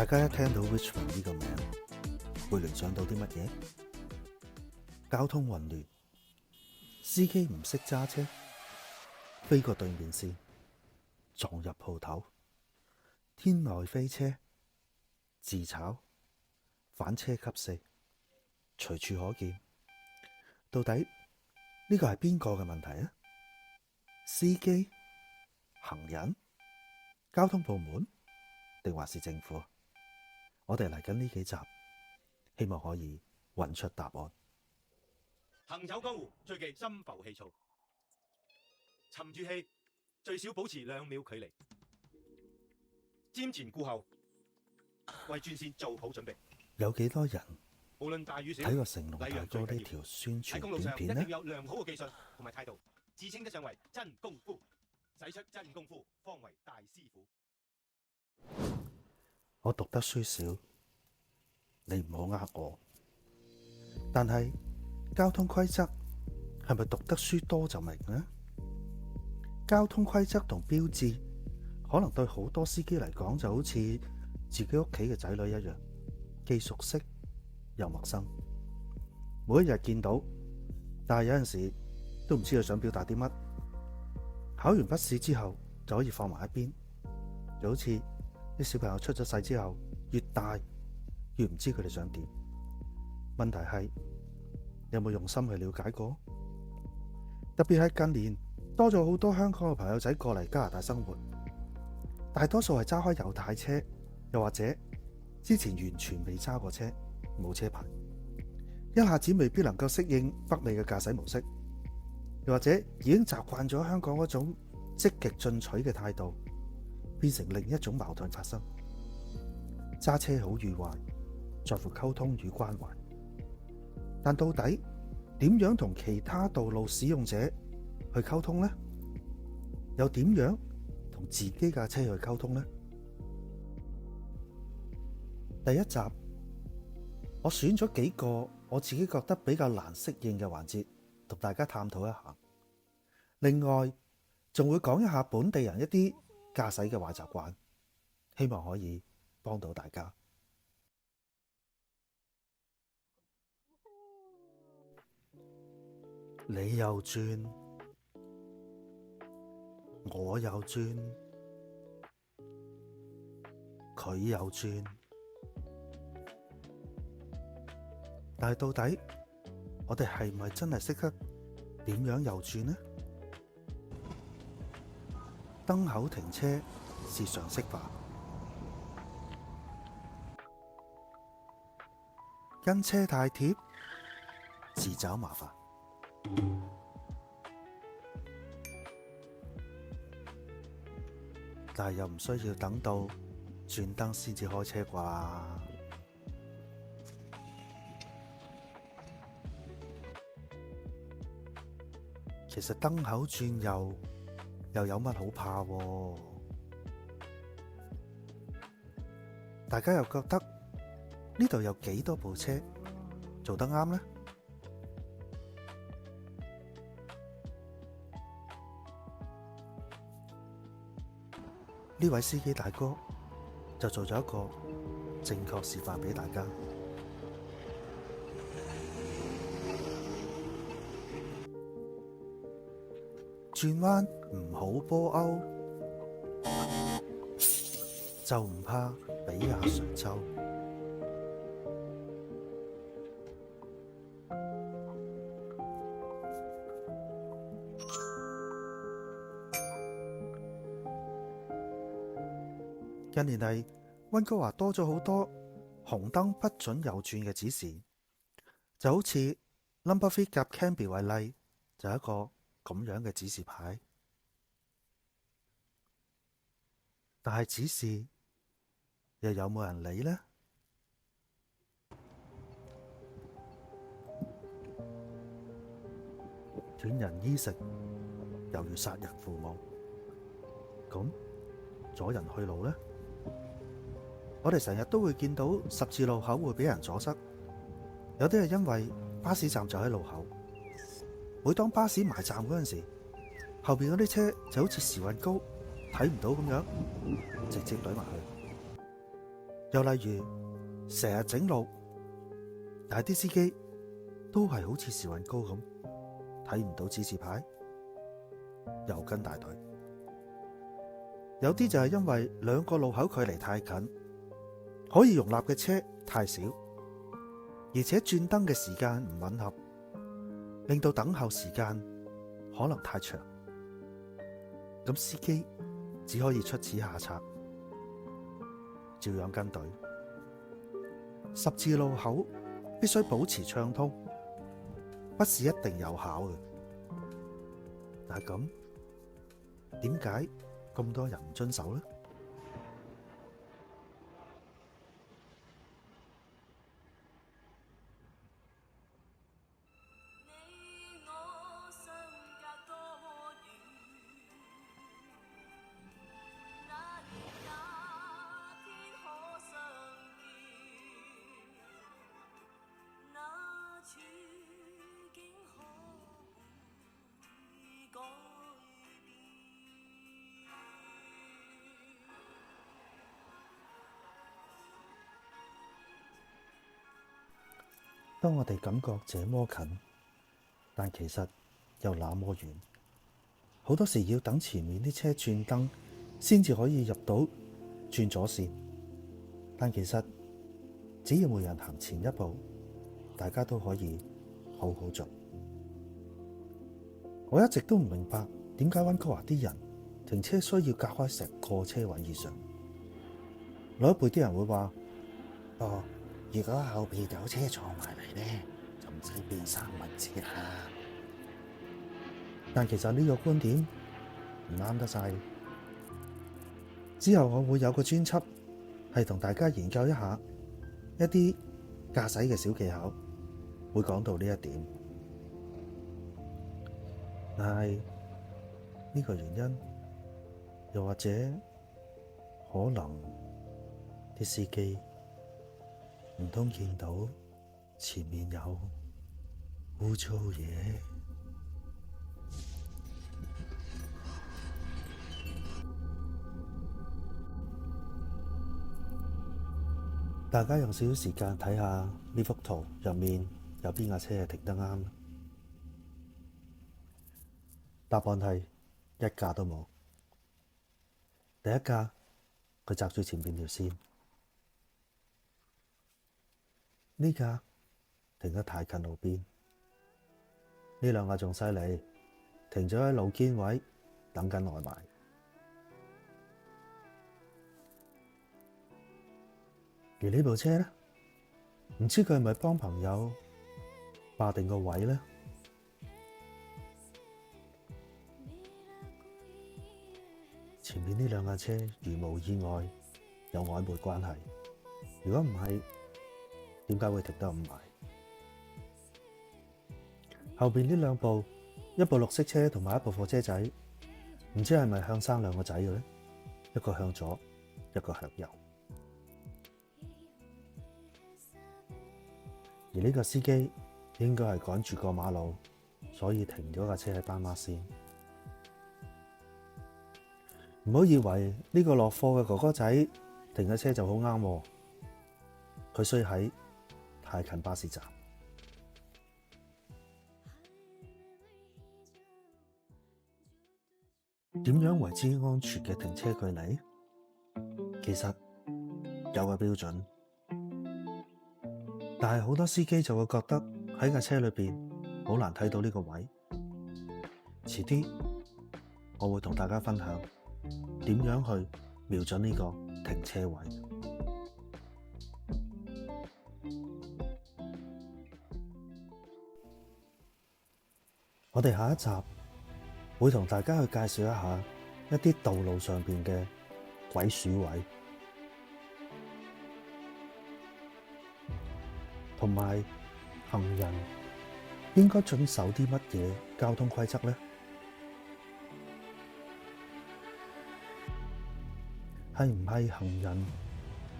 大家一聽到 Richmond 呢個名，會聯想到啲乜嘢？交通混亂，司機唔識揸車，飛過對面線，撞入鋪頭，天外飛車，自炒，反車給四，隨處可見。到底呢個係邊個嘅問題啊？司機、行人、交通部門，定還是政府？我哋嚟緊呢幾集，希望可以揾出答案。行走江湖，最忌心浮氣躁。沉住氣，最少保持2秒距離。瞻前顧後，為轉線做好準備。有幾多人無論大與小，睇過成龍大哥呢條宣傳喺公路上短片呢？一定要有良好嘅技術同埋態度，自稱得上為真功夫，使出真功夫，方為大師傅。我讀得書少，你唔好呃我。但係交通規則係咪讀得書多就明呢？交通規則同標誌，可能對好多司機嚟講就好似自己屋企嘅仔女一樣，既熟悉又陌生。每一日見到，但係有陣時都唔知佢想表達啲乜。考完筆試之後就可以放埋一邊，就好似啲小朋友出咗世之後，越大越唔知佢哋想點。問題係有冇用心去了解過？特別係近年多咗好多香港嘅朋友仔過嚟加拿大生活，大多數係揸開右軚車，又或者之前完全未揸過車，冇車牌，一下子未必能夠適應北美嘅駕駛模式，又或者已經習慣咗香港嗰種積極進取嘅態度，變成另一種矛盾發生。揸車好與壞，在乎溝通與關懷。但到底點樣同其他道路使用者去溝通呢？又點樣同自己架車去溝通呢？第一集我選咗幾個我自己覺得比較難適應嘅環節，同大家探討一下。另外仲會講一下本地人一啲駕駛嘅壞習慣，希望可以幫到大家。你又轉，我又轉，佢又轉，但係到底我哋係咪真係識得點樣右轉呢？燈口停車是常識吧？跟車太貼，自找麻煩。但係又唔需要等到轉燈先至開車啩？其實燈口轉右又有乜好怕喎？大家又覺得呢度有幾多部車做得啱呢？呢位司機大哥就做咗一個正確示範俾大家。轉彎唔好波歐，就唔怕俾阿 Sir 抽。近年嚟，溫哥華多咗好多紅燈不准右轉嘅指示，就好似 Number 3夾 Cambie 為例，就係一個咁樣嘅指示牌。但係指示又有冇人理呢？斷人衣食，猶如殺人父母。咁阻人去路呢？我哋成日都會見到十字路口會俾人阻塞，有啲係因為巴士站就喺路口。每當巴士埋站嗰陣時，後邊嗰啲車就好似時運高睇唔到咁樣，直接懟埋去。又例如成日整路，但係啲司機都係好似時運高咁，睇唔到指示牌，又跟大隊。有啲就係因為兩個路口距離太近，可以容納嘅車太少，而且轉燈嘅時間唔吻合，令到等候時間可能太長。咁司機只可以出此下策，照樣跟隊。十字路口必須保持暢通，不是一定有效嘅。但係咁，點解咁多人唔遵守呢？當我哋感覺這麼近，但其實又那麼遠。好多時要等前面啲車轉燈，先至可以入到轉左線。但其實只要每人行前一步，大家都可以好好做。我一直都唔明白點解溫哥華啲人停車需要隔開成個車位以上。老一輩啲人會話：哦，如果後邊有車坐埋嚟呢，就唔使變三文治啦。但其實呢個觀點唔啱得晒。之後我會有個專輯係同大家研究一下一啲駕駛嘅小技巧，會講到呢一點。但係呢個原因，又或者可能啲司機唔通見到前面有污糟嘢？大家用少少時間睇下呢幅圖入面有邊架車係停得啱？答案係一架都冇。第一架佢閘住前邊條線，呢架停得太近路邊，呢兩架仲犀利，停咗喺路肩位等緊外賣。而呢部車呢，唔知佢係咪幫朋友霸定個位呢？前面呢兩架車如無意外有曖昧關係，如果唔係，點解會停得咁埋？後邊呢兩部，一部綠色車同埋一部貨車仔，唔知係咪向生兩個仔嘅呢？一個向左，一個向右。而呢個司機應該係趕住過馬路，所以停咗架車喺斑馬線。唔好以為呢個落貨嘅哥哥仔停嘅車就好啱喎，佢衰喺太近巴士站。點樣為之安全嘅停車距離？其實有個標準，但係好多司機就會覺得喺架車裏邊好難睇到呢個位。遲啲我會同大家分享點樣去瞄準呢個停車位。我哋下一集會同大家去介紹一下一啲道路上邊嘅鬼鼠位，同埋行人應該遵守啲乜嘢交通規則呢？係唔係行人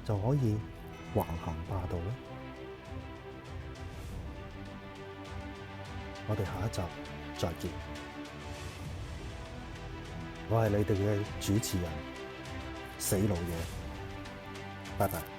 就可以橫行霸道呢？我哋下一集再見。我係你哋嘅主持人，死老嘢，拜拜。